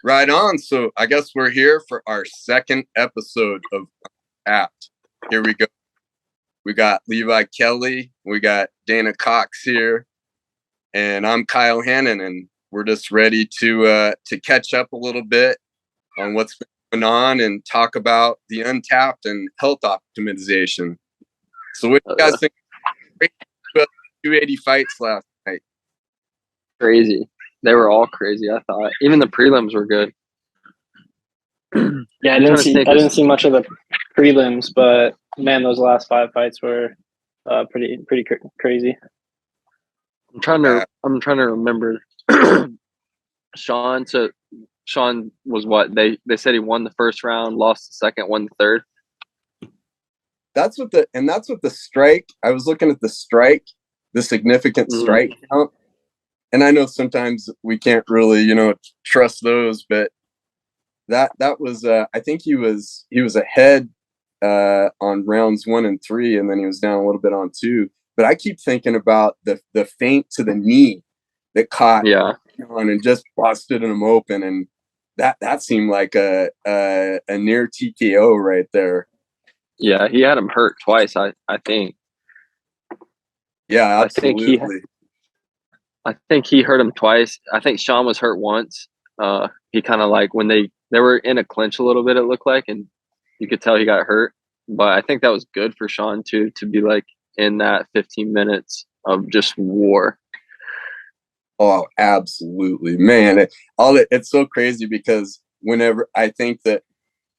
Right on. So I guess we're here for our second episode of Untapped. Here we go. We got Levi Kelly, we got Dana Cox here, and I'm Kyle Hanan, and we're just ready to catch up a little bit on what's been going on and talk about the Untapped and health optimization. So what do you guys think about 280 fights last night? Crazy. They were all crazy, I thought. Even the prelims were good. Yeah, I didn't see much of the prelims, but man, those last 5 fights were pretty crazy. I'm trying to remember. Sean was what? They said he won the first round, lost the second, won the third. That's what the strike. I was looking at the strike, the significant strike count. And I know sometimes we can't really, trust those, but that was I think he was ahead on rounds 1 and 3, and then he was down a little bit on 2. But I keep thinking about the feint to the knee that caught on and just busted him open, and that seemed like a near TKO right there. Yeah, he had him hurt twice, I think. Yeah, absolutely. I think he hurt him twice. I think Sean was hurt once. He kind of like when they were in a clinch a little bit, it looked like, and you could tell he got hurt. But I think that was good for Sean too, to be like in that 15 minutes of just war. Oh, absolutely, man! It's so crazy because whenever I think that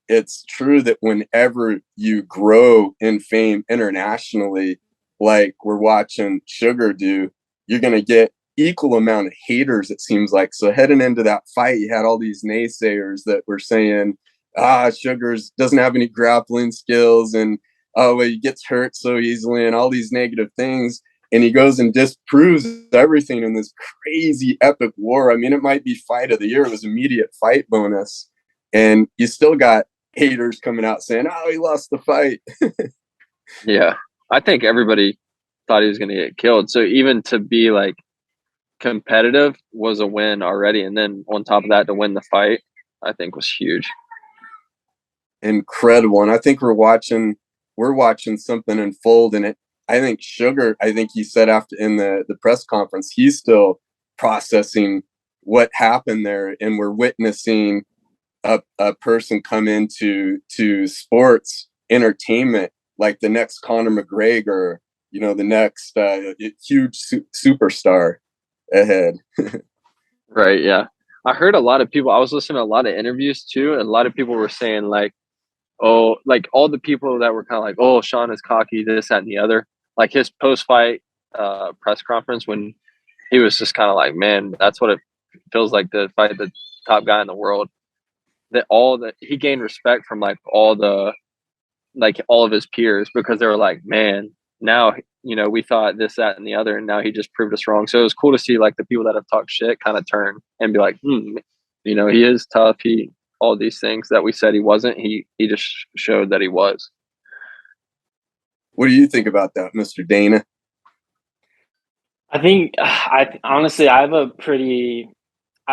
it's true that whenever you grow in fame internationally, like we're watching Sugar do, you're gonna get equal amount of haters, it seems like. So heading into that fight, you had all these naysayers that were saying, Sugars doesn't have any grappling skills, and he gets hurt so easily, and all these negative things. And he goes and disproves everything in this crazy epic war. I mean, it might be fight of the year. It was immediate fight bonus. And you still got haters coming out saying, he lost the fight. Yeah. I think everybody thought he was going to get killed. So even to be like competitive was a win already. And then on top of that, to win the fight, I think was huge. Incredible. And I think we're watching something unfold in it. I think Sugar, he said after in the press conference, he's still processing what happened there. And we're witnessing a person come into sports entertainment like the next Conor McGregor, the next huge superstar ahead. Right. Yeah. I heard a lot of people, I was listening to a lot of interviews too, and a lot of people were saying like, all the people that were kind of like, Sean is cocky, this, that, and the other. Like his post-fight press conference when he was just kind of like, man, that's what it feels like to fight the top guy in the world. That he gained respect from like all of his peers because they were like, man, now we thought this, that, and the other, and now he just proved us wrong. So it was cool to see like the people that have talked shit kind of turn and be like, he is tough. All these things that we said he wasn't, he just showed that he was. What do you think about that, Mr. Dana? I think honestly I have a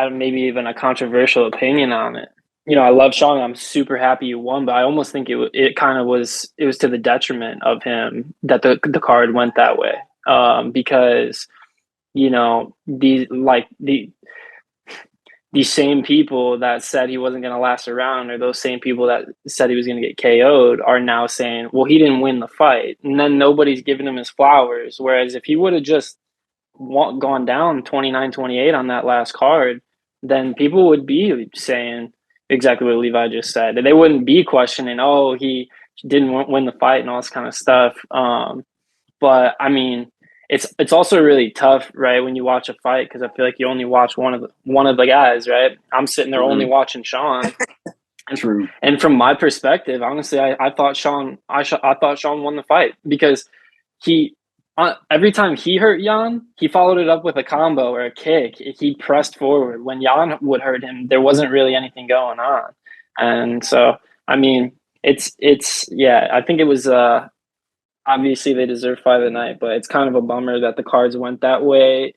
maybe even a controversial opinion on it. I love Sean. I'm super happy he won, but I almost think it kind of was to the detriment of him that the card went that way. Because these same people that said he wasn't going to last a round, or those same people that said he was going to get KO'd, are now saying, well, he didn't win the fight, and then nobody's giving him his flowers. Whereas if he would have just gone down 29-28 on that last card, then people would be saying exactly what Levi just said. They wouldn't be questioning, he didn't win the fight and all this kind of stuff. But I mean, it's also really tough, right, when you watch a fight, because I feel like you only watch one of the guys, right? I'm sitting there only watching Sean. True. And from my perspective, honestly, I thought Sean won the fight because he every time he hurt Jan, he followed it up with a combo or a kick. He pressed forward. When Jan would hurt him, there wasn't really anything going on. And so, I mean, it's I think it was obviously they deserve fight of the night, but it's kind of a bummer that the cards went that way,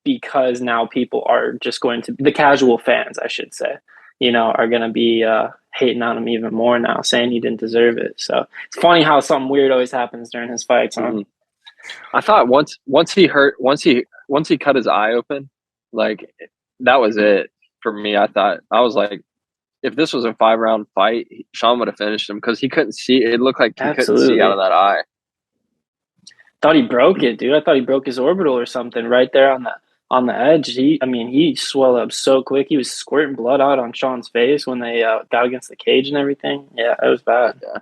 because now people are just going to, the casual fans, I should say, are going to be hating on him even more now, saying he didn't deserve it. So it's funny how something weird always happens during his fights, huh? Mm-hmm. I thought once he cut his eye open, like that was it for me. I was like, if this was a 5-round fight, Sean would have finished him because he couldn't see. It looked like he couldn't see out of that eye. Thought he broke it, dude. I thought he broke his orbital or something right there on the edge. He swelled up so quick. He was squirting blood out on Sean's face when they got against the cage and everything. Yeah, it was bad. Yeah,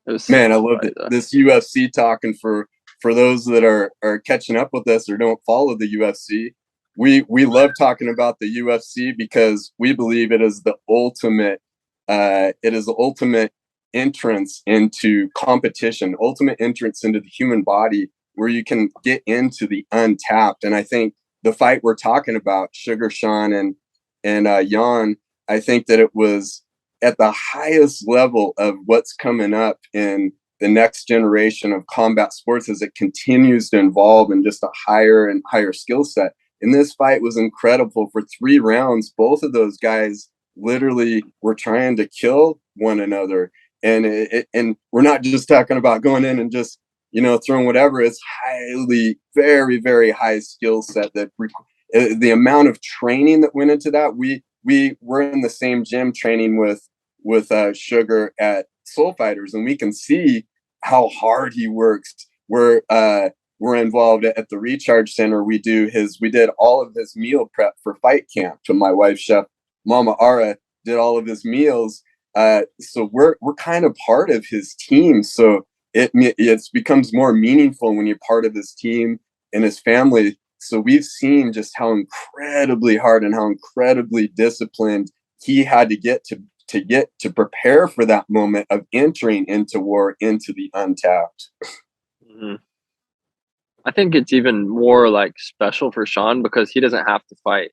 it was. Man, I love it. This UFC talking for those that are catching up with us or don't follow the UFC. We love talking about the UFC because we believe it is the ultimate. It is the ultimate entrance into competition, ultimate entrance into the human body, where you can get into the untapped. And I think the fight we're talking about, Sugar Sean and Jan, I think that it was at the highest level of what's coming up in the next generation of combat sports as it continues to evolve in just a higher and higher skill set. And this fight was incredible. For 3 rounds, both of those guys literally were trying to kill one another. And and we're not just talking about going in and just, throwing whatever. It's highly, very, very high skill set that the amount of training that went into that. We were in the same gym training with Sugar at Soul Fighters, and we can see how hard he works. We're involved at the Recharge Center. We did all of his meal prep for fight camp. So my wife, Chef Mama Ara, did all of his meals. So we're kind of part of his team. So it becomes more meaningful when you're part of his team and his family. So we've seen just how incredibly hard and how incredibly disciplined he had to get to prepare for that moment of entering into war, into the untapped. Mm-hmm. I think it's even more like special for Sean because he doesn't have to fight.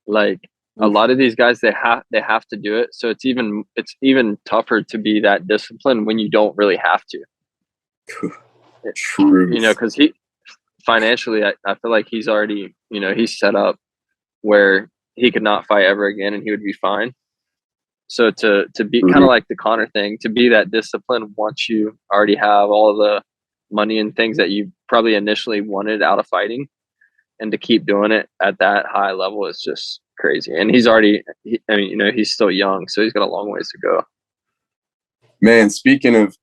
Like a lot of these guys, they have to do it. So it's even tougher to be that disciplined when you don't really have to. True. Because he financially, I feel like he's already, he's set up where he could not fight ever again and he would be fine. So to be kind of like the Connor thing, to be that disciplined once you already have all the money and things that you probably initially wanted out of fighting, and to keep doing it at that high level is just crazy. And he's he's still young, so he's got a long ways to go. Man, speaking of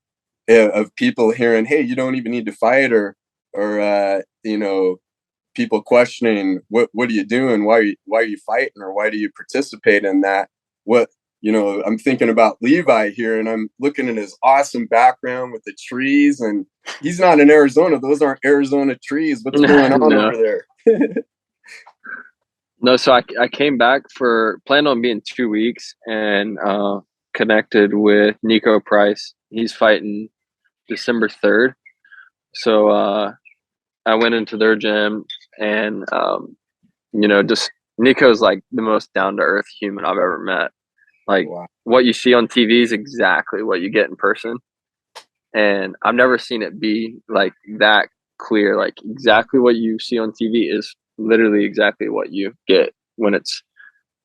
people hearing, hey, you don't even need to fight, or people questioning what are you doing? Why are you fighting, or why do you participate in that? I'm thinking about Levi here, and I'm looking at his awesome background with the trees, and he's not in Arizona. Those aren't Arizona trees. What's going on over there? No, so I came back planned on being 2 weeks, and connected with Nico Price. He's fighting December 3rd. So I went into their gym, and just Nico's like the most down-to-earth human I've ever met. Like, wow. What you see on TV is exactly what you get in person. And I've never seen it be like that clear. Like exactly what you see on TV is literally exactly what you get when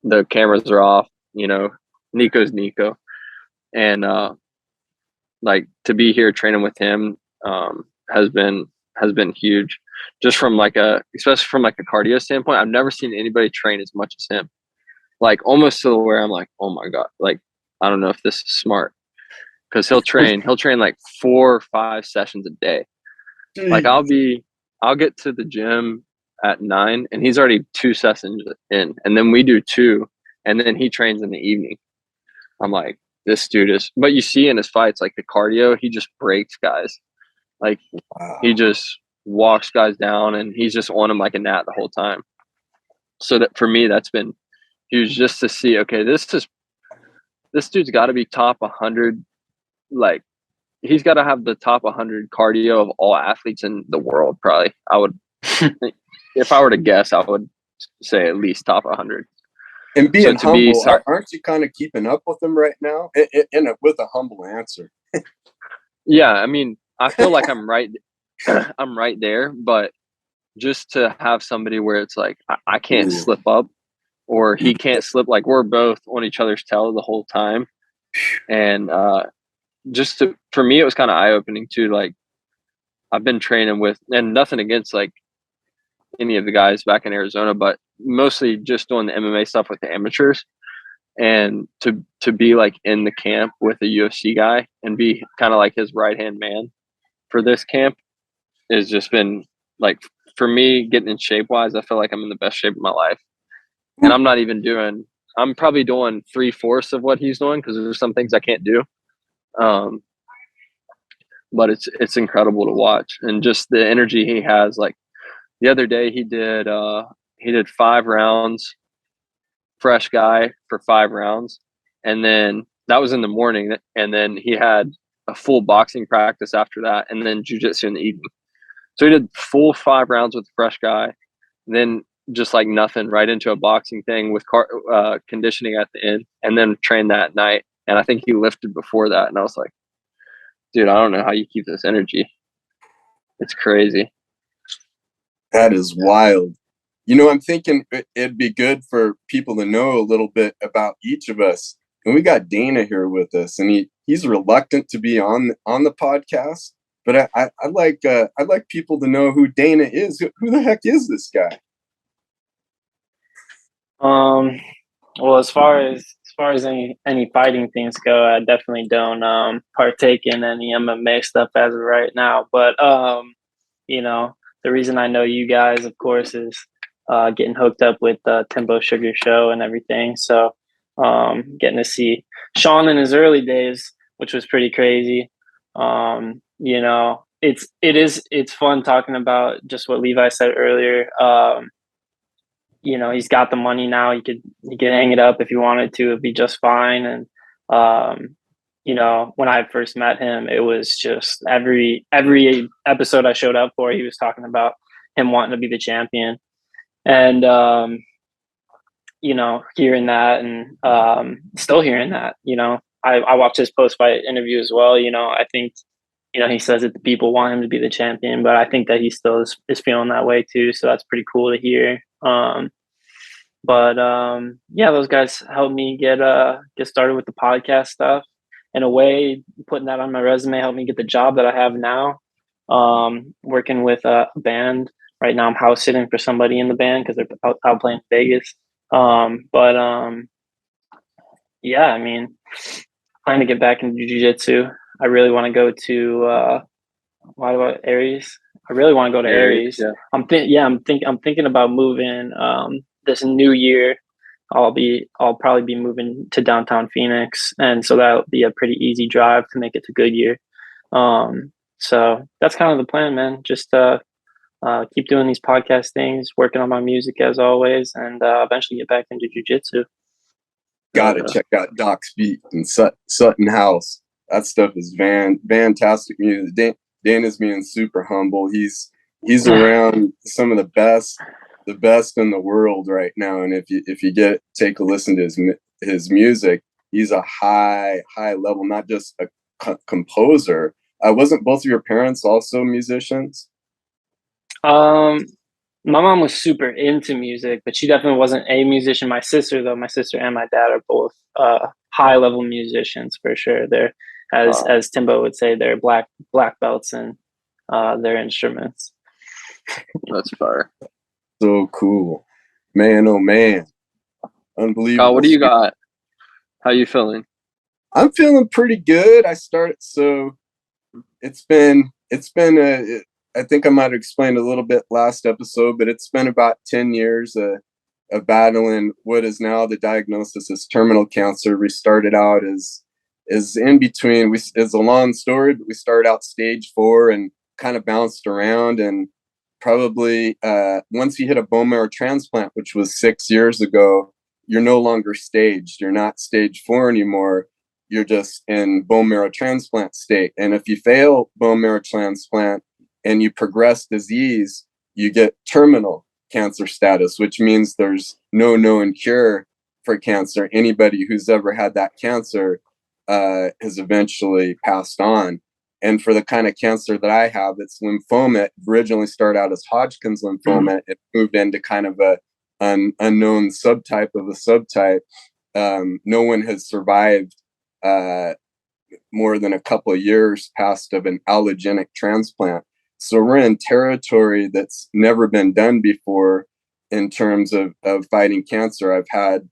the cameras are off. Nico's Nico. And like to be here training with him has been huge. Just from especially from like a cardio standpoint, I've never seen anybody train as much as him. Like almost to where I'm like, oh my God, like I don't know if this is smart, because he'll train like 4 or 5 sessions a day. Like I'll get to the gym at 9 and he's already 2 sessions in, and then we do 2, and then he trains in the evening. I'm like, this dude is, but you see in his fights, like the cardio, he just breaks guys. Like he just walks guys down, and he's just on them like a gnat the whole time. So that for me, that's been huge, just to see, okay, this dude's got to be top 100. Like he's got to have the top 100 cardio of all athletes in the world. Probably, I would, if I were to guess, I would say at least top 100. And being humble, aren't you kind of keeping up with them right now? With a humble answer. Yeah, I mean, I feel like I'm right there, but just to have somebody where it's like I can't slip up or he can't slip. Like, we're both on each other's tail the whole time. And for me, it was kind of eye opening too. Like, I've been training with, and nothing against like any of the guys back in Arizona, but mostly just doing the MMA stuff with the amateurs. And to be like in the camp with a UFC guy and be kind of like his right hand man for this camp has just been like, for me, getting in shape wise, I feel like I'm in the best shape of my life. And I'm probably doing 3/4 of what he's doing, because there's some things I can't do. But it's incredible to watch, and just the energy he has. Like, the other day he did 5 rounds, fresh guy for 5 rounds, and then that was in the morning, and then he had a full boxing practice after that, and then jiu-jitsu in the evening. So he did full 5 rounds with the fresh guy, then just like nothing, right into a boxing thing with conditioning at the end, and then trained that night. And I think he lifted before that, and I was like, dude, I don't know how you keep this energy. It's crazy. That is wild. You know, I'm thinking it'd be good for people to know a little bit about each of us. And we got Dana here with us, and he's reluctant to be on the podcast. But I'd like people to know who Dana is. Who the heck is this guy? Well, as far as any fighting things go, I definitely don't partake in any MMA stuff as of right now. But you know, the reason I know you guys, of course, is getting hooked up with Timbo Sugar Show and everything. So getting to see Sean in his early days, which was pretty crazy. You know, it's fun talking about just what Levi said earlier. You know, he's got the money now. He could hang it up if he wanted to. It'd be just fine. And you know, when I first met him, it was just every episode I showed up for, he was talking about him wanting to be the champion. And you know, hearing that, and still hearing that, you know, I watched his post-fight interview as well. You know, I think, you know, he says that the people want him to be the champion, but I think that he still is feeling that way too. So that's pretty cool to hear. But yeah, those guys helped me get started with the podcast stuff. In a way, putting that on my resume helped me get the job that I have now. Working with a band right now. I'm house sitting for somebody in the band because they're out playing Vegas. Yeah, I mean, plan to get back into jiu-jitsu. I really want to go to Aries. I really want to go to Aries. Yeah. I'm thinking about moving this new year. I'll probably be moving to downtown Phoenix, and so that'll be a pretty easy drive to make it to Goodyear. So that's kind of the plan, man. Just keep doing these podcast things, working on my music as always, and eventually get back into jiu-jitsu. Gotta check out Doc's Beat and Sutton House. That stuff is fantastic music. Dana's being super humble. He's around some of the best in the world right now. And if you take a listen to his music, he's a high level, not just a composer. Wasn't both of your parents also musicians? My mom was super into music, but she definitely wasn't a musician. My sister and my dad are both high level musicians for sure. They're as Timbo would say, they're black belts in their instruments. That's fire. So cool, man! Oh man, unbelievable. What do you got? How you feeling? I'm feeling pretty good. It's been I think I might have explained a little bit last episode, but it's been about 10 years of battling what is now the diagnosis as terminal cancer. We started out as in between. It's a long story, but we started out stage 4 and kind of bounced around. And probably once you hit a bone marrow transplant, which was 6 years ago, you're no longer staged. You're not stage 4 anymore. You're just in bone marrow transplant state. And if you fail bone marrow transplant and you progress disease, you get terminal cancer status, which means there's no known cure for cancer. Anybody who's ever had that cancer has eventually passed on. And for the kind of cancer that I have, it's lymphoma. It originally started out as Hodgkin's lymphoma. It moved into kind of unknown subtype of a subtype. No one has survived more than a couple of years past of an allogenic transplant. So we're in territory that's never been done before in terms of fighting cancer. I've had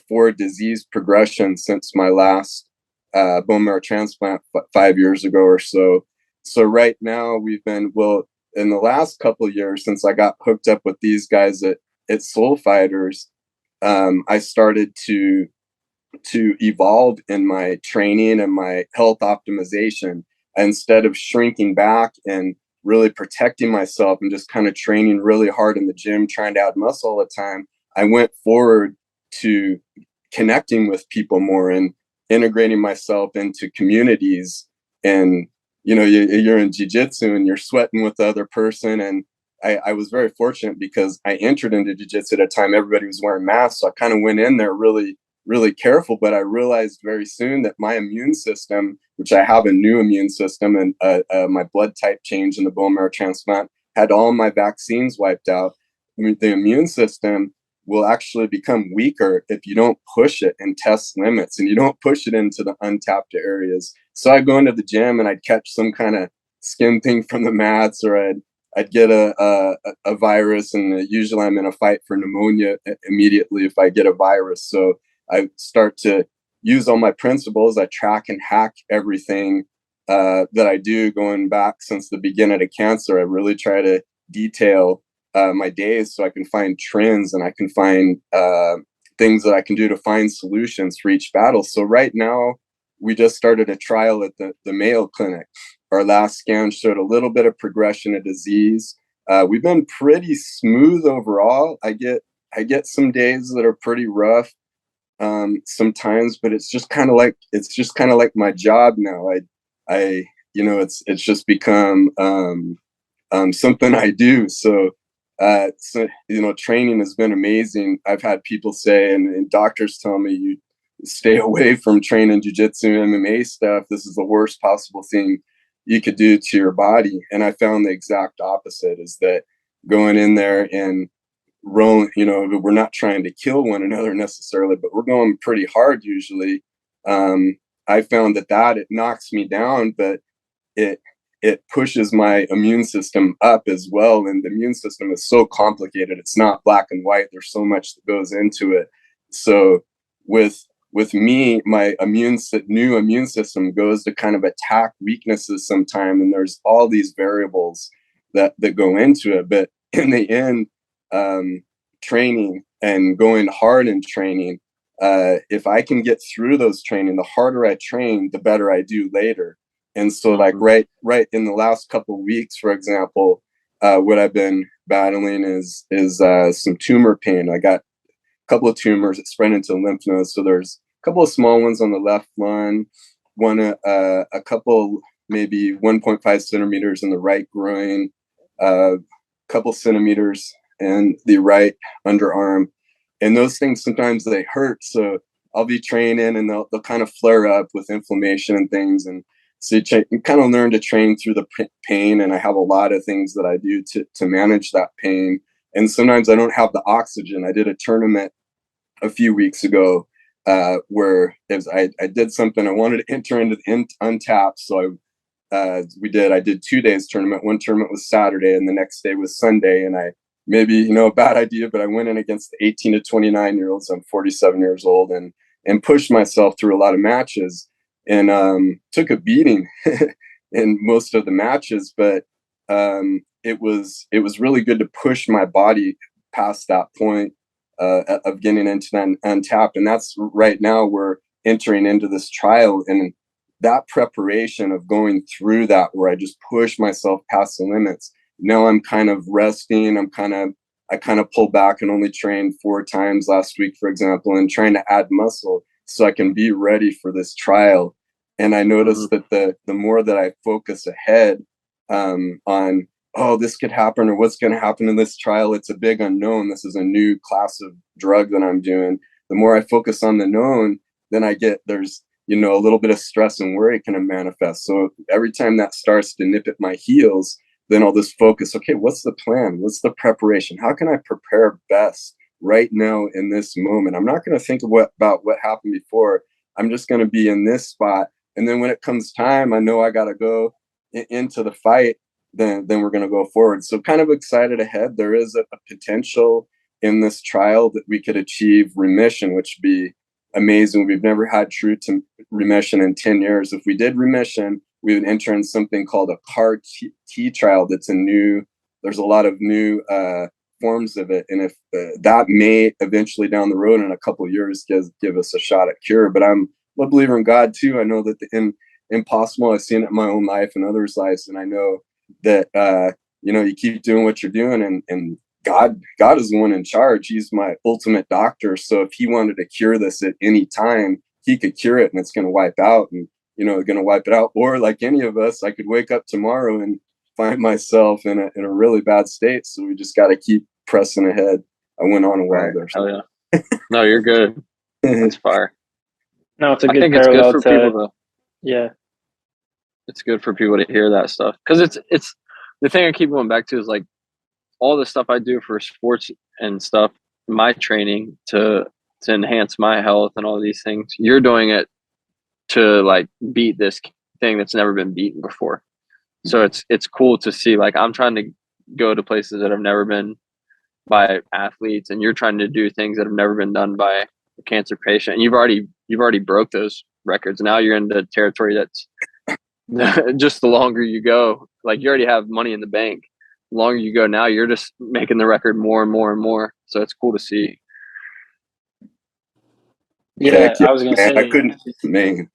4 disease progressions since my last bone marrow transplant 5 years ago or so. So right now we've been, well, in the last couple of years since I got hooked up with these guys at Soul Fighters, I started to evolve in my training and my health optimization. Instead of shrinking back and really protecting myself and just kind of training really hard in the gym, trying to add muscle all the time, I went forward to connecting with people more and integrating myself into communities. And you're in jiu-jitsu and you're sweating with the other person. And I was very fortunate because I entered into jiu-jitsu at a time everybody was wearing masks. So I kind of went in there really, really careful. But I realized very soon that my immune system, which I have a new immune system, and my blood type change in the bone marrow transplant, had all my vaccines wiped out. I mean, the immune system will actually become weaker if you don't push it and test limits and you don't push it into the untapped areas. So I'd go into the gym and I'd catch some kind of skin thing from the mats, or I'd get a virus, and usually I'm in a fight for pneumonia immediately if I get a virus. So I start to use all my principles. I track and hack everything that I do going back since the beginning of cancer. I really try to detail my days so I can find trends and I can find things that I can do to find solutions for each battle. So right now, we just started a trial at the Mayo Clinic. Our last scan showed a little bit of progression of disease. We've been pretty smooth overall. I get some days that are pretty rough sometimes, but it's just kind of like my job now. It's just become something I do. So training has been amazing. I've had people say, and doctors tell me, you stay away from training jiu-jitsu and MMA stuff. This is the worst possible thing you could do to your body. And I found the exact opposite, is that going in there and rolling, we're not trying to kill one another necessarily, but we're going pretty hard usually. I found that it knocks me down, but it pushes my immune system up as well. And the immune system is so complicated. It's not black and white. There's so much that goes into it. So with me, my new immune system goes to kind of attack weaknesses sometime. And there's all these variables that go into it. But in the end, training and going hard in training, if I can get through those training, the harder I train, the better I do later. And so like right in the last couple of weeks, for example, what I've been battling is some tumor pain. I got a couple of tumors that spread into the lymph nodes. So there's a couple of small ones on the left lung, a couple, maybe 1.5 centimeters in the right groin, a couple centimeters in the right underarm. And those things, sometimes they hurt. So I'll be training and they'll kind of flare up with inflammation and things. And so you kind of learn to train through the pain. And I have a lot of things that I do to manage that pain. And sometimes I don't have the oxygen. I did a tournament a few weeks ago where I did something. I wanted to enter into the Untapped. So I did 2 days tournament. One tournament was Saturday and the next day was Sunday. And a bad idea, but I went in against the 18 to 29 year olds. I'm 47 years old and pushed myself through a lot of matches. And took a beating in most of the matches, but it was really good to push my body past that point of getting into that Untapped. And that's right now we're entering into this trial, and that preparation of going through that, where I just push myself past the limits. Now I'm kind of resting. I kind of pulled back and only trained 4 times last week, for example, and trying to add muscle so I can be ready for this trial. And I noticed that the more that I focus ahead on, this could happen, or what's going to happen in this trial, it's a big unknown. This is a new class of drug that I'm doing. The more I focus on the known, then there's a little bit of stress and worry can manifest. So every time that starts to nip at my heels, then I'll just focus, okay, what's the plan? What's the preparation? How can I prepare best right now in this moment. I'm not going to think about what happened before. I'm just going to be in this spot. And then when it comes time, I know I got to go into the fight. Then we're going to go forward. So kind of excited ahead. There is a potential in this trial that we could achieve remission, which would be amazing. We've never had true to remission in 10 years. If we did remission, we would enter in something called a CAR T trial. There's a lot of new forms of it. And if that may eventually down the road in a couple of years give us a shot at cure. But I'm a believer in God too. I know that the impossible, I've seen it in my own life and others' lives. And I know that, you keep doing what you're doing, and God is the one in charge. He's my ultimate doctor. So if he wanted to cure this at any time, he could cure it, and it's going to wipe out, and, going to wipe it out. Or like any of us, I could wake up tomorrow and find myself in a really bad state. So we just got to keep pressing ahead. I went on a while there. So. Hell yeah. No, you're good. That's fire. No, it's a good it's good for people to, yeah. It's good for people to hear that stuff. Cause it's the thing I keep going back to is like all the stuff I do for sports and stuff, my training to enhance my health and all these things. You're doing it to like beat this thing that's never been beaten before. So it's cool to see, like, I'm trying to go to places that have never been by athletes, and you're trying to do things that have never been done by a cancer patient. And you've already broke those records. Now you're in the territory that's just the longer you go, like you already have money in the bank. The longer you go now, you're just making the record more and more and more. So it's cool to see. Yeah, I was gonna say, I couldn't, man.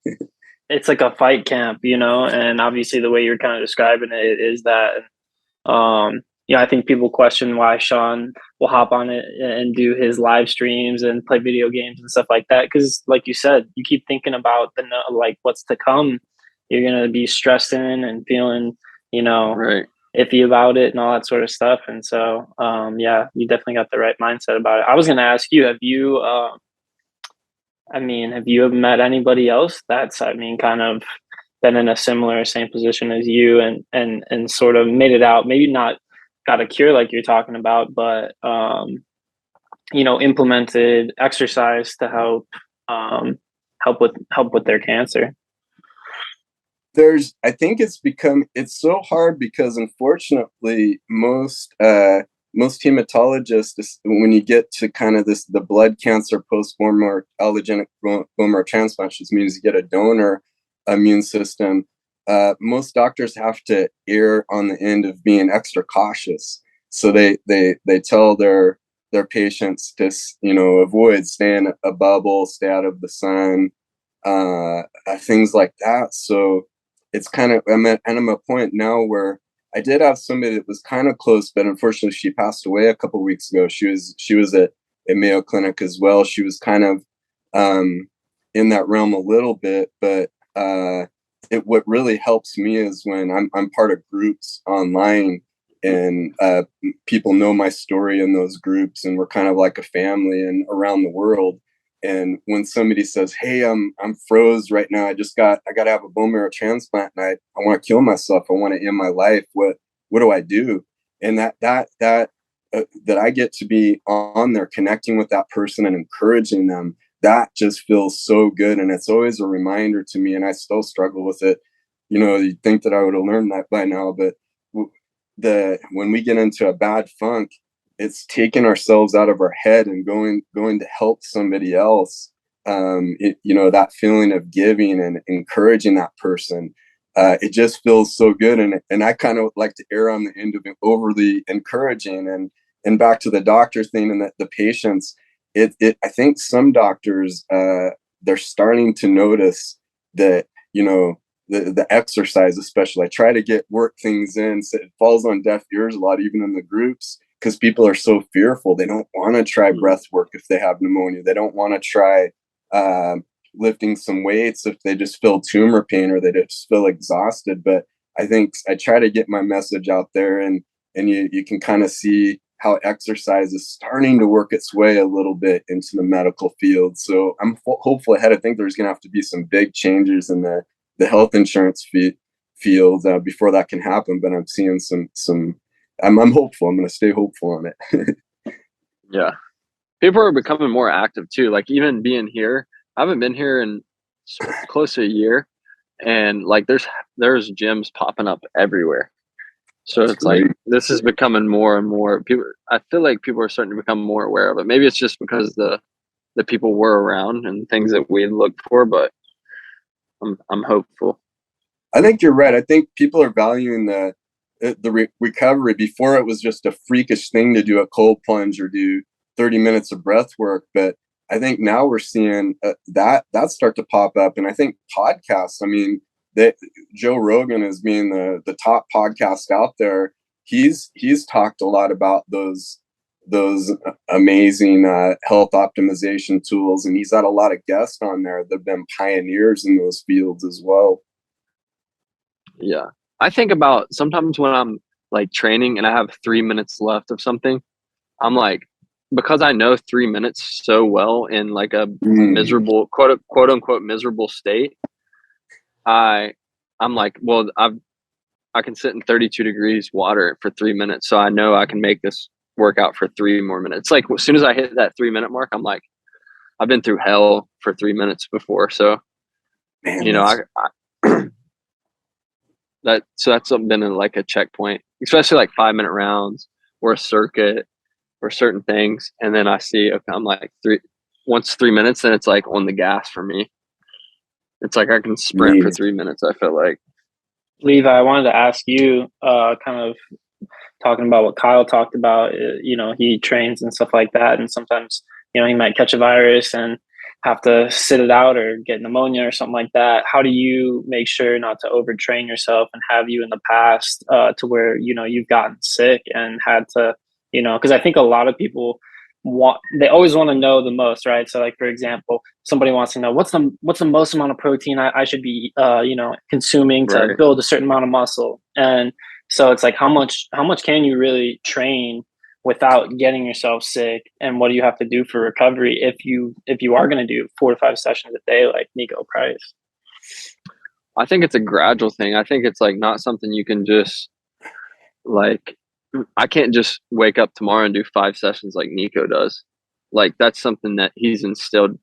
It's like a fight camp, and obviously the way you're kind of describing it is that, I think people question why Sean will hop on it and do his live streams and play video games and stuff like that. Because, like you said, you keep thinking about what's to come. You're gonna be stressing and feeling, right, iffy about it and all that sort of stuff. And so, you definitely got the right mindset about it. I was gonna ask you, have you ever met anybody else that's, kind of been in a same position as you and sort of made it out, maybe not got a cure like you're talking about, but, implemented exercise to help with their cancer? I think it's so hard because unfortunately most hematologists, when you get to kind of the blood cancer post-bone marrow allogeneic bone marrow transplant, which means you get a donor immune system, most doctors have to err on the end of being extra cautious. So they tell their patients to, avoid, stay in a bubble, stay out of the sun, things like that. So it's kind of, I'm at a point now where I did have somebody that was kind of close, but unfortunately she passed away a couple of weeks ago. She was at Mayo Clinic as well. She was kind of in that realm a little bit, but what really helps me is when I'm part of groups online, and people know my story in those groups, and we're kind of like a family and around the world. And when somebody says, "Hey, I'm froze right now. I got to have a bone marrow transplant, and I want to kill myself. I want to end my life. What do I do?" And that I get to be on there connecting with that person and encouraging them, that just feels so good. And it's always a reminder to me, and I still struggle with it. You'd think that I would have learned that by now, but when we get into a bad funk, it's taking ourselves out of our head and going to help somebody else. That feeling of giving and encouraging that person, it just feels so good. And I kind of like to err on the end of overly encouraging, and back to the doctor thing and the patients. I think some doctors, they're starting to notice that, the exercise, especially, I try to work things in. So it falls on deaf ears a lot, even in the groups, because people are so fearful. They don't want to try breath work if they have pneumonia. They don't want to try lifting some weights if they just feel tumor pain or they just feel exhausted. But I think I try to get my message out there, and you can kind of see how exercise is starting to work its way a little bit into the medical field. So I'm hopeful ahead. I think there's going to have to be some big changes in the health insurance field before that can happen. But I'm seeing some. I'm hopeful. I'm going to stay hopeful on it. Yeah. people are becoming more active too. Like even being here, I haven't been here in close to a year, and like there's gyms popping up everywhere. So That's it's great. like this is becoming more and more people. I feel like people are starting to become more aware of it. Maybe it's just because the people were around and things that we looked for, but I'm hopeful. I think you're right. I think people are valuing the recovery. Before, it was just a freakish thing to do a cold plunge or do 30 minutes of breath work. But I think now we're seeing that start to pop up. And I think podcasts, I mean, that Joe Rogan as being the top podcast out there, he's talked a lot about those amazing health optimization tools, and he's had a lot of guests on there that have been pioneers in those fields as well. Yeah. I think about sometimes when I'm like training and I have 3 minutes left of something, I'm like, because I know 3 minutes so well in like a miserable quote unquote miserable state, I'm like, well, I can sit in 32 degrees water for 3 minutes, so I know I can make this workout for 3 more minutes. Like as soon as I hit that 3 minute mark, I'm like, I've been through hell for 3 minutes before, so Man, you know, that's been like a checkpoint, especially like 5 minute rounds or a circuit or certain things. And then I see, okay, I'm like once 3 minutes, then it's like on the gas for me. It's like I can sprint for 3 minutes, I feel like. Levi, I wanted to ask you, kind of talking about what Kyle talked about. You know, he trains and stuff like that, and sometimes, you know, he might catch a virus and have to sit it out or get pneumonia or something like that. How do you make sure not to overtrain yourself? And have you in the past to where, you know, you've gotten sick and had to, you know, because I think a lot of people they always want to know the most, right? So like, for example, somebody wants to know what's the most amount of protein I should be you know, consuming to build a certain amount of muscle. And so it's like, how much can you really train without getting yourself sick? And what do you have to do for recovery if you are going to do 4 to 5 sessions a day like Nico Price? I think it's a gradual thing. I think it's like not something you can just like, I can't just wake up tomorrow and do 5 sessions like Nico does. Like that's something that he's instilled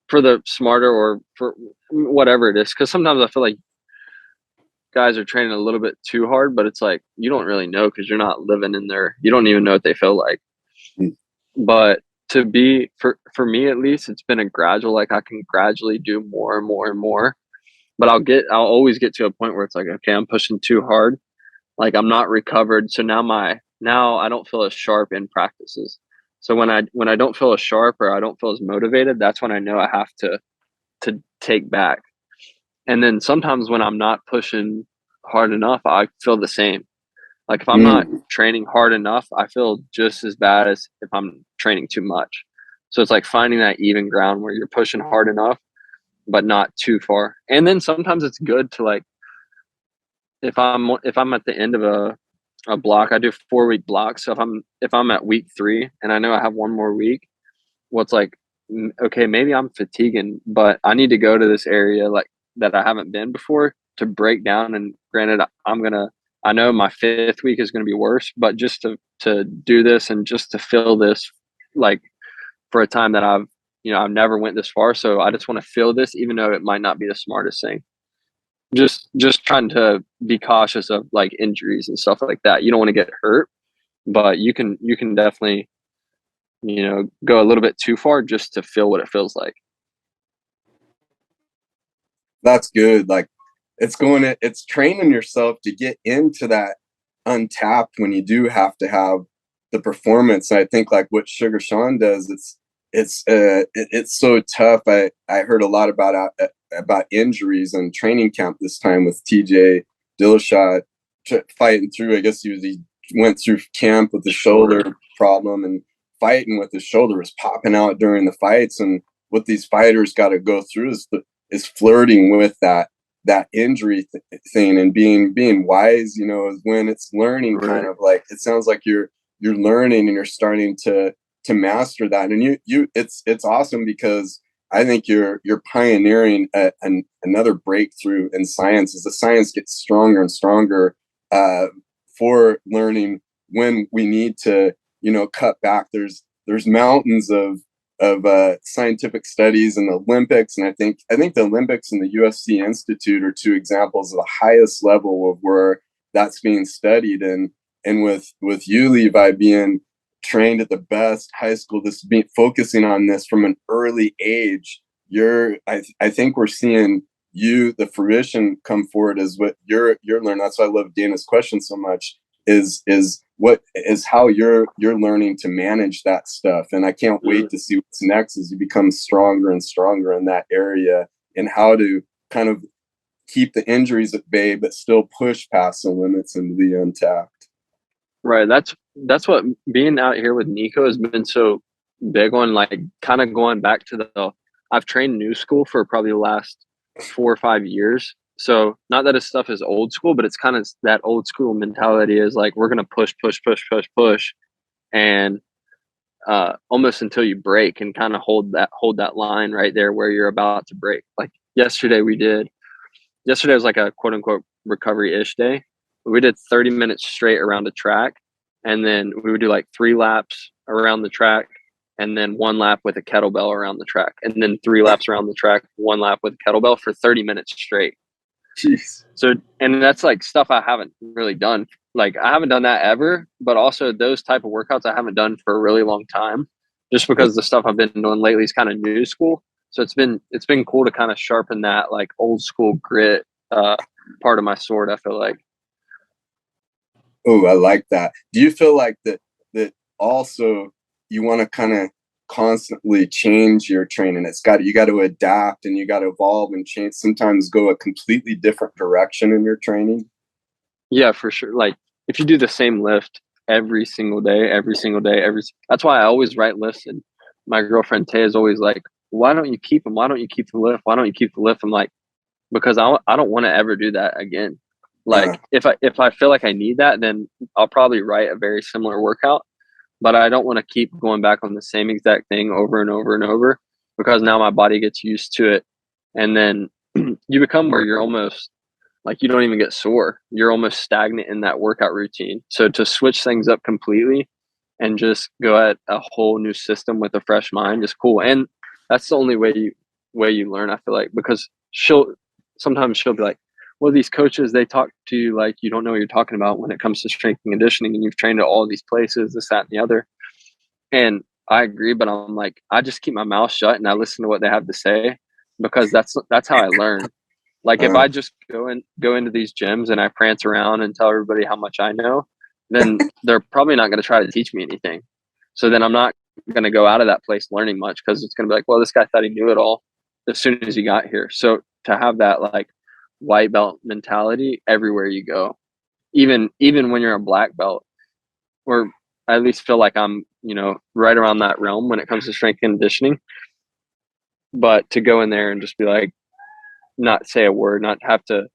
for the smarter or for whatever it is. Cause sometimes I feel like guys are training a little bit too hard, but it's like, you don't really know because you're not living in there. You don't even know what they feel like. But to be, for me at least, it's been a gradual, like I can gradually do more and more and more. But I'll always get to a point where it's like, okay, I'm pushing too hard. Like I'm not recovered. So now I don't feel as sharp in practices. So when I don't feel as sharp or I don't feel as motivated, that's when I know I have to take back. And then sometimes when I'm not pushing hard enough, I feel the same. Like if I'm not training hard enough, I feel just as bad as if I'm training too much. So it's like finding that even ground where you're pushing hard enough, but not too far. And then sometimes it's good to like, if I'm at the end of a block, I do 4-week blocks. So if I'm at week 3 and I know I have 1 more week, well, it's like, okay, maybe I'm fatiguing, but I need to go to this area like that I haven't been before to break down. And granted, I know my 5th week is going to be worse, but just to do this and just to feel this, like for a time that I've never went this far. So I just want to feel this, even though it might not be the smartest thing. Just trying to be cautious of like injuries and stuff like that. You don't want to get hurt, but you can definitely, go a little bit too far just to feel what it feels like. That's good. Like it's training yourself to get into that untapped when you do have to have the performance. And I think like what Sugar Sean does, it's so tough. I heard a lot about injuries and training camp this time with TJ Dillashaw fighting through. I guess he went through camp with the shoulder problem, and fighting with his shoulder was popping out during the fights. And what these fighters got to go through is flirting with that injury thing and being wise, when it's learning. Right. Kind of like, it sounds like you're learning and you're starting to master that. And it's awesome because I think you're pioneering another breakthrough in science as the science gets stronger and stronger for learning when we need to, cut back. There's there's mountains of scientific studies in the Olympics, and I think the Olympics and the UFC Institute are two examples of the highest level of where that's being studied. And with you, Levi, being trained at the best high school, this being focusing on this from an early age, I think we're seeing the fruition come forward as what you're learning. That's why I love Dana's question so much, is how you're learning to manage that stuff. And I can't wait to see what's next as you become stronger and stronger in that area, and how to kind of keep the injuries at bay but still push past the limits into the Untapped. Right. That's what being out here with Nico has been so big on, like kind of going back to I've trained new school for probably the last 4 or 5 years. So not that his stuff is old school, but it's kind of that old school mentality is like, we're going to push and almost until you break, and kind of hold that line right there where you're about to break. Like yesterday was like a quote unquote recovery-ish day. We did 30 minutes straight around the track, and then we would do like 3 laps around the track, and then 1 lap with a kettlebell around the track, and then 3 laps around the track, 1 lap with a kettlebell for 30 minutes straight. Jeez. So, and that's like stuff I haven't really done. Like I haven't done that ever, but also those type of workouts I haven't done for a really long time, just because the stuff I've been doing lately is kind of new school. So it's been cool to kind of sharpen that like old school grit part of my sword, I feel like. Oh, I like that. Do you feel like that also you want to kind of constantly change your training? You got to adapt, and you got to evolve and change, sometimes go a completely different direction in your training? Yeah, for sure. Like if you do the same lift every single day, that's why I always write lists. And my girlfriend Tay is always like, why don't you keep them? Why don't you keep the lift? Why don't you keep the lift? I'm like, because I don't want to ever do that again. Like if I feel like I need that, then I'll probably write a very similar workout, but I don't want to keep going back on the same exact thing over and over and over, because now my body gets used to it. And then you become where you're almost like, you don't even get sore. You're almost stagnant in that workout routine. So to switch things up completely and just go at a whole new system with a fresh mind is cool. And that's the only way you learn, I feel like, because sometimes she'll be like, well, these coaches, they talk to you like you don't know what you're talking about when it comes to strength and conditioning, and you've trained at all these places, this, that, and the other. And I agree, but I'm like, I just keep my mouth shut and I listen to what they have to say, because that's how I learn. Like if I just go into these gyms and I prance around and tell everybody how much I know, then they're probably not going to try to teach me anything. So then I'm not going to go out of that place learning much, because it's going to be like, well, this guy thought he knew it all as soon as he got here. So to have that like white belt mentality everywhere you go, even when you're a black belt, or I at least feel like I'm, right around that realm when it comes to strength and conditioning. But to go in there and just be like, not say a word, not have to,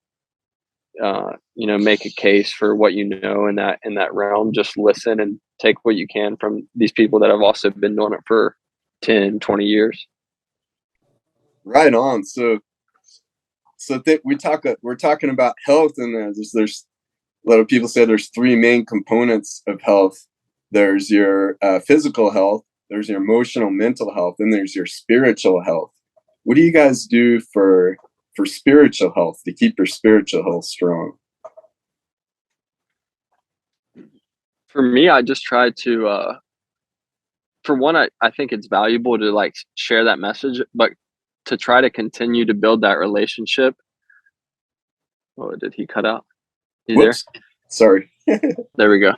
make a case for what you know in that realm, just listen and take what you can from these people that have also been doing it for 10, 20 years. Right on. So we're talking about health, and there's a lot of people say there's 3 main components of health. There's your physical health, there's your emotional, mental health, and there's your spiritual health. What do you guys do for spiritual health, to keep your spiritual health strong? For me, I just try to, for one, I think it's valuable to like share that message, but to try to continue to build that relationship. Oh, did he cut out? You Whoops. There? Sorry. There we go.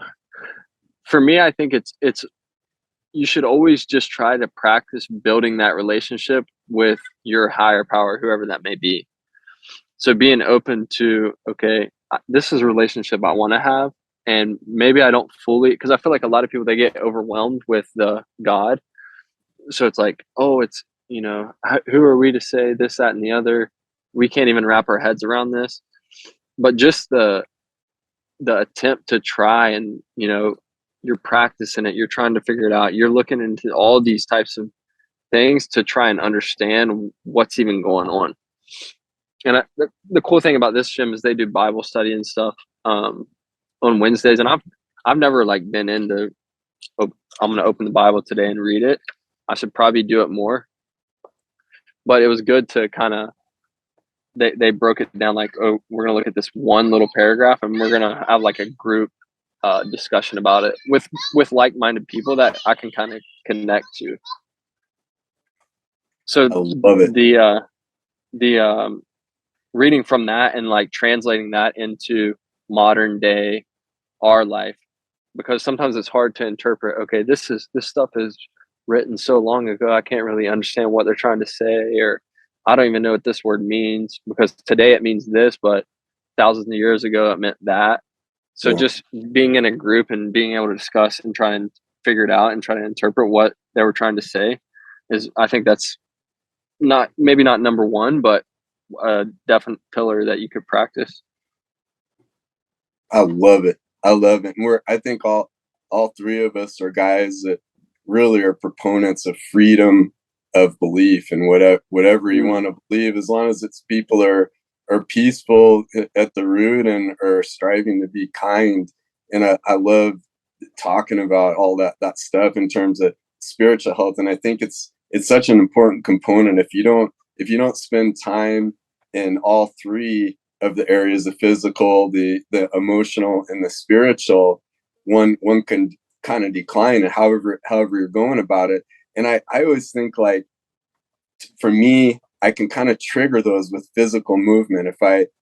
For me, I think it's you should always just try to practice building that relationship with your higher power, whoever that may be. So being open to, okay, this is a relationship I want to have, and maybe I don't fully, because I feel like a lot of people, they get overwhelmed with the God. So it's like, oh, it's, who are we to say this, that, and the other? We can't even wrap our heads around this. But just the attempt to try, and, you're practicing it, you're trying to figure it out, you're looking into all these types of things to try and understand what's even going on. And the cool thing about this gym is they do Bible study and stuff on Wednesdays, and I've never like been into I'm going to open the Bible today and read it. I should probably do it more. But it was good to kind of, they broke it down like, oh, we're going to look at this one little paragraph and we're going to have like a group discussion about it with like-minded people that I can kind of connect to. So I love it. the reading from that and like translating that into modern day our life, because sometimes it's hard to interpret. Okay, this stuff is written so long ago, I can't really understand what they're trying to say, or I don't even know what this word means because today it means this, but thousands of years ago it meant that. So just being in a group and being able to discuss and try and figure it out and try to interpret what they were trying to say is, I think that's maybe not number one, but a definite pillar that you could practice. I love it. I love it. And I think all three of us are guys that really are proponents of freedom of belief and whatever you want to believe, as long as it's people are peaceful at the root and are striving to be kind. And I love talking about all that stuff in terms of spiritual health. And I think it's such an important component. If you don't spend time in all three of the areas, the physical, the emotional, and the spiritual, one can kind of decline at however you're going about it. And I always think, like, for me, I can kind of trigger those with physical movement.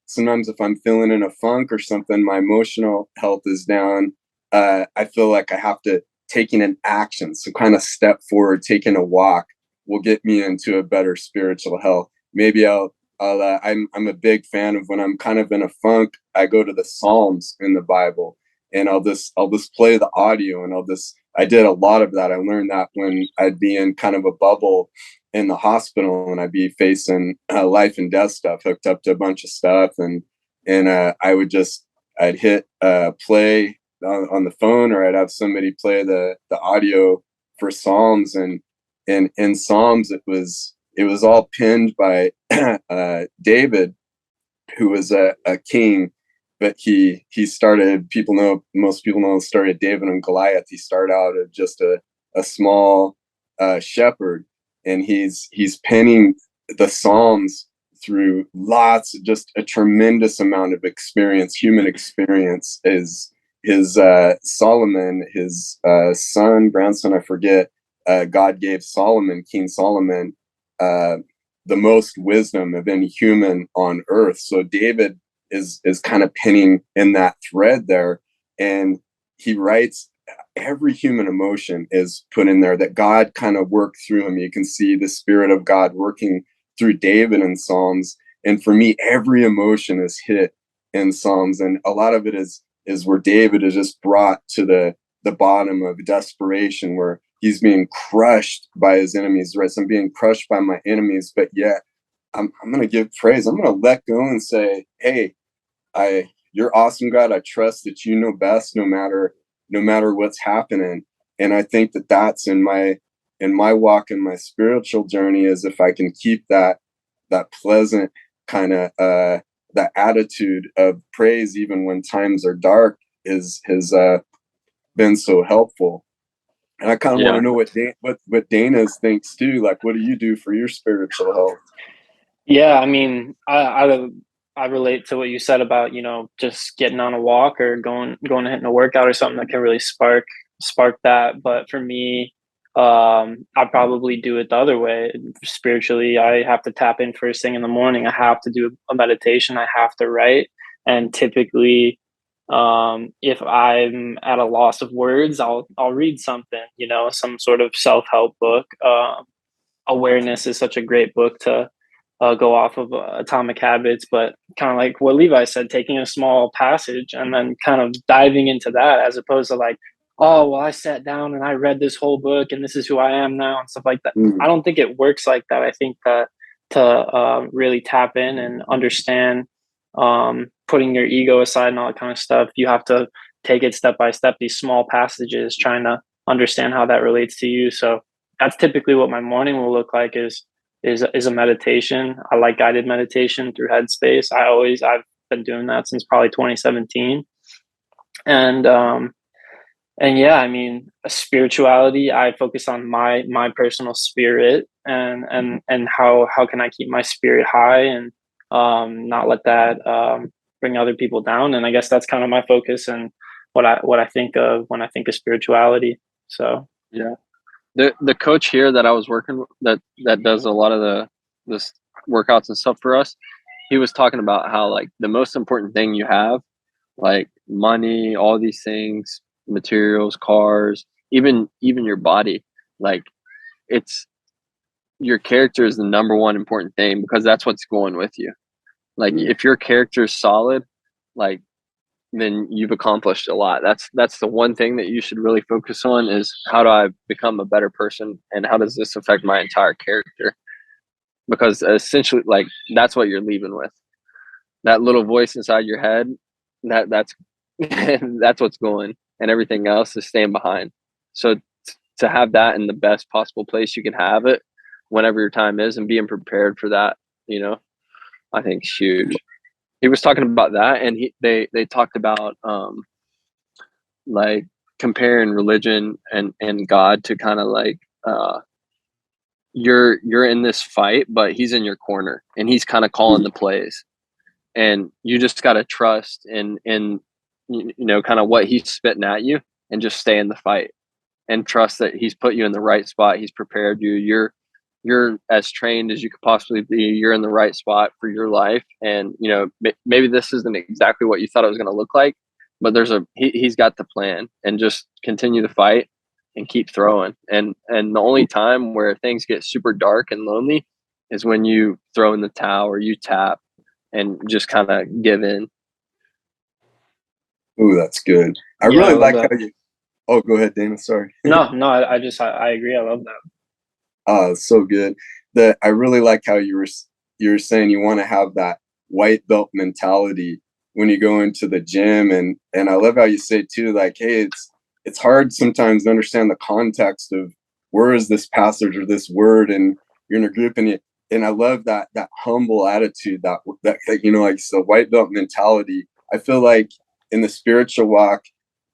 Sometimes if I'm feeling in a funk or something, my emotional health is down, I feel like I have to taking an action. So kind of step forward, taking a walk will get me into a better spiritual health. Maybe I'm a big fan of, when I'm kind of in a funk, I go to the Psalms in the Bible, and I'll just play the audio, and I did a lot of that. I learned that when I'd be in kind of a bubble in the hospital and I'd be facing life and death stuff, hooked up to a bunch of stuff, and I'd hit play on the phone, or I'd have somebody play the audio for Psalms, and in Psalms it was all pinned by David, who was a king, but most people know the story of David and Goliath. He started out as just a small shepherd, and he's penning the Psalms through just a tremendous amount of experience, human experience. Is his Solomon, his grandson, I forget, God gave King Solomon, the most wisdom of any human on earth. So David is kind of pinning in that thread there, and he writes every human emotion is put in there that God kind of worked through him. You can see the Spirit of God working through David in Psalms. And for me, every emotion is hit in Psalms, and a lot of it is where David is just brought to the bottom of desperation, where he's being crushed by his enemies, right? So I'm being crushed by my enemies, but yet I'm going to give praise. I'm going to let go and say, hey, you're awesome, God. I trust that you know best, no matter what's happening. And I think that that's in my walk, in my spiritual journey, is if I can keep that pleasant kind of that attitude of praise, even when times are dark, has been so helpful. And I kind of want to know what Dana thinks too. Like, what do you do for your spiritual health? Yeah, I mean, I relate to what you said about, just getting on a walk or going and hitting a workout or something that can really spark that. But for me, I probably do it the other way. Spiritually, I have to tap in first thing in the morning. I have to do a meditation. I have to write. And typically, if I'm at a loss of words, I'll read something, some sort of self-help book. Awareness is such a great book to go off of Atomic Habits, but kind of like what Levi said, taking a small passage and then kind of diving into that, as opposed to like, oh, well, I sat down and I read this whole book and this is who I am now and stuff like that. I don't think it works like that. I think that to really tap in and understand, putting your ego aside and all that kind of stuff, you have to take it step by step, these small passages, trying to understand how that relates to you. So that's typically what my morning will look like, is a meditation. I like guided meditation through Headspace. I've been doing that since probably 2017. And And yeah, I mean, spirituality, I focus on my personal spirit, and how can I keep my spirit high, and not let that bring other people down. And I guess that's kind of my focus and what I think of when I think of spirituality. So Yeah. The coach here that I was working with, that does a lot of this workouts and stuff for us, he was talking about how like the most important thing you have, like money, all these things, materials, cars, even your body, like it's your character is the number one important thing because that's what's going with you. Like if your character is solid, like then you've accomplished a lot. That's the one thing that you should really focus on is how do I become a better person and how does this affect my entire character? Because essentially like that's what you're leaving with. That little voice inside your head, that's that's what's going and everything else is staying behind. So to have that in the best possible place you can have it whenever your time is and being prepared for that, you know, I think is huge. He was talking about that and they talked about like comparing religion and God to kind of like you're in this fight but he's in your corner and he's kind of calling the plays and you just got to trust in you know kind of what he's spitting at you and just stay in the fight and trust that he's put you in the right spot. He's prepared you. You're as trained as you could possibly be. You're in the right spot for your life. And, you know, maybe this isn't exactly what you thought it was going to look like, but he's got the plan and just continue to fight and keep throwing. And the only time where things get super dark and lonely is when you throw in the towel or you tap and just kind of give in. Ooh, that's good. I yeah, really I love like that. how you. Oh, go ahead, Dana. Sorry. No, I agree. I love that. So good. That I really like how you were saying you want to have that white belt mentality when you go into the gym, and I love how you say too, like, hey, it's hard sometimes to understand the context of where is this passage or this word, and you're in a group, and I love that humble attitude, that you know, like it's the white belt mentality. I feel like in the spiritual walk,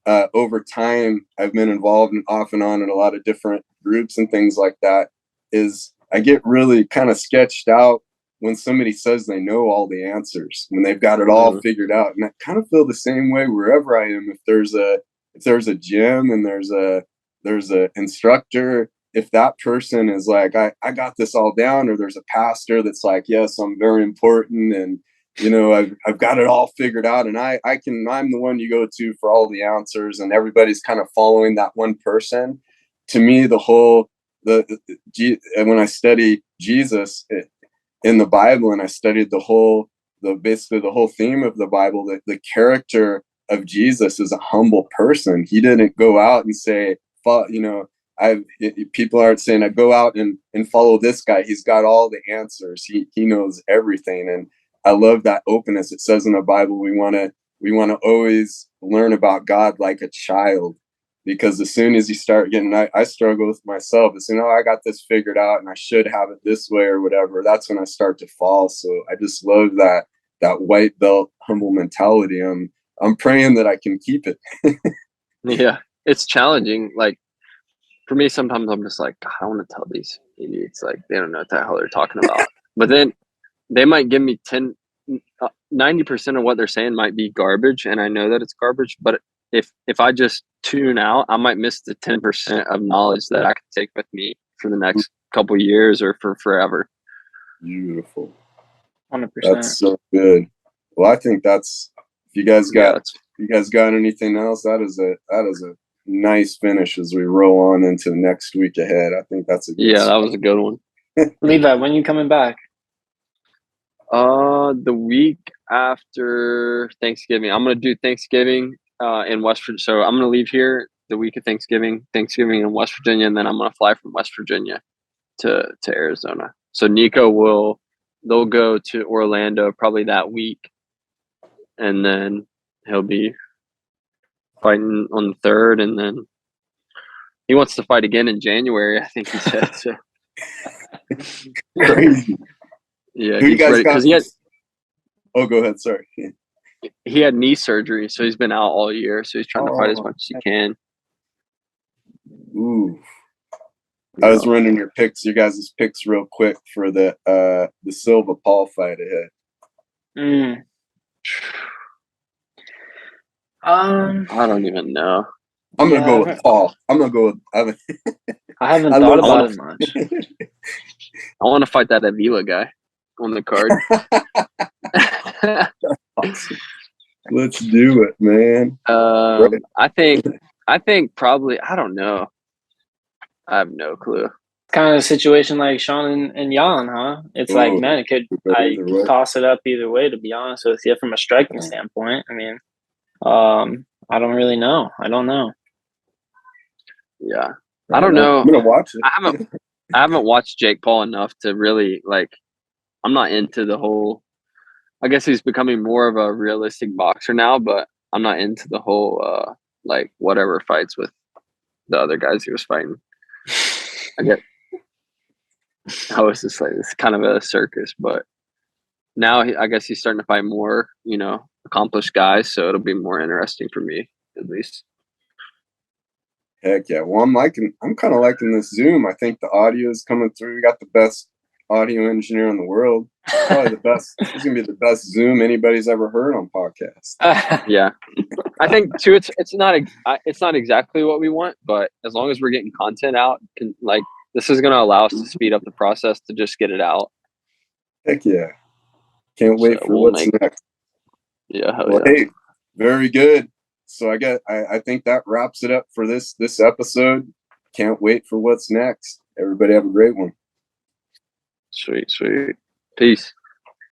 over time, I've been involved and off and on in a lot of different groups and things like that. Is I get really kind of sketched out when somebody says they know all the answers, when they've got it all figured out. And I kind of feel the same way wherever I am. If there's a gym and there's a instructor, if that person is like, I got this all down, or there's a pastor that's like, yes, I'm very important and you know, I've got it all figured out, and I'm the one you go to for all the answers, and everybody's kind of following that one person. To me, when I study Jesus in the Bible, and I studied basically the whole theme of the Bible, that the character of Jesus is a humble person. He didn't go out and say, you know, people aren't saying I go out and follow this guy. He's got all the answers. He knows everything. And I love that openness. It says in the Bible, we want to always learn about God like a child, because as soon as you start getting, I struggle with myself. As soon as I got this figured out and I should have it this way or whatever, that's when I start to fall. So I just love that white belt humble mentality. I'm praying that I can keep it. Yeah, it's challenging. Like for me, sometimes I'm just like, God, I want to tell these idiots like they don't know what the hell they're talking about. But then they might give me 90% of what they're saying might be garbage, and I know that it's garbage. But if I just tune out, I might miss the 10% of knowledge that I could take with me for the next couple years or for forever. Beautiful. 100%. That's so good. Well, I think that's if you guys got anything else, that is a nice finish as we roll on into the next week ahead. I think that's a good that was a good one. Levi, when are you coming back? The week after Thanksgiving. I'm gonna do Thanksgiving in West Virginia. So I'm gonna leave here the week of Thanksgiving in West Virginia, and then I'm gonna fly from West Virginia to Arizona. So they'll go to Orlando probably that week, and then he'll be fighting on the 3rd, and then he wants to fight again in January, I think he said. So. Crazy. Yeah, Who he's ready because he had. Oh, go ahead. Sorry. He had knee surgery, so he's been out all year. So he's trying to fight as much as he can. Ooh. I was running your guys' picks real quick for the Silva Paul fight ahead. I don't even know. I'm gonna go with Paul. I'm gonna go with. I haven't thought about it much. I want to fight that Avila guy on the card. Awesome. Let's do it, man. I think probably, I don't know. I have no clue. Kind of a situation like Sean and Jan, huh? It's like, man, it could toss it up either way, to be honest with you, from a striking standpoint. I mean, I don't really know. I don't know. Yeah. I don't know. I'm gonna watch it. I haven't watched Jake Paul enough to really, like, I'm not into the whole, I guess he's becoming more of a realistic boxer now, but I'm not into the whole like whatever fights with the other guys he was fighting. I was just like, it's kind of a circus, but now I guess he's starting to fight more, accomplished guys, so it'll be more interesting for me, at least. Heck yeah. Well, I'm kind of liking this Zoom. I think the audio is coming through. We got the best audio engineer in the world. Probably the best. It's gonna be the best Zoom anybody's ever heard on podcast. Yeah, I think too. It's not exactly what we want, but as long as we're getting content out, this is gonna allow us to speed up the process to just get it out. Heck yeah! Can't wait for what's next. Yeah. Hey, very good. So I think that wraps it up for this episode. Can't wait for what's next. Everybody have a great one. Sweet. Peace.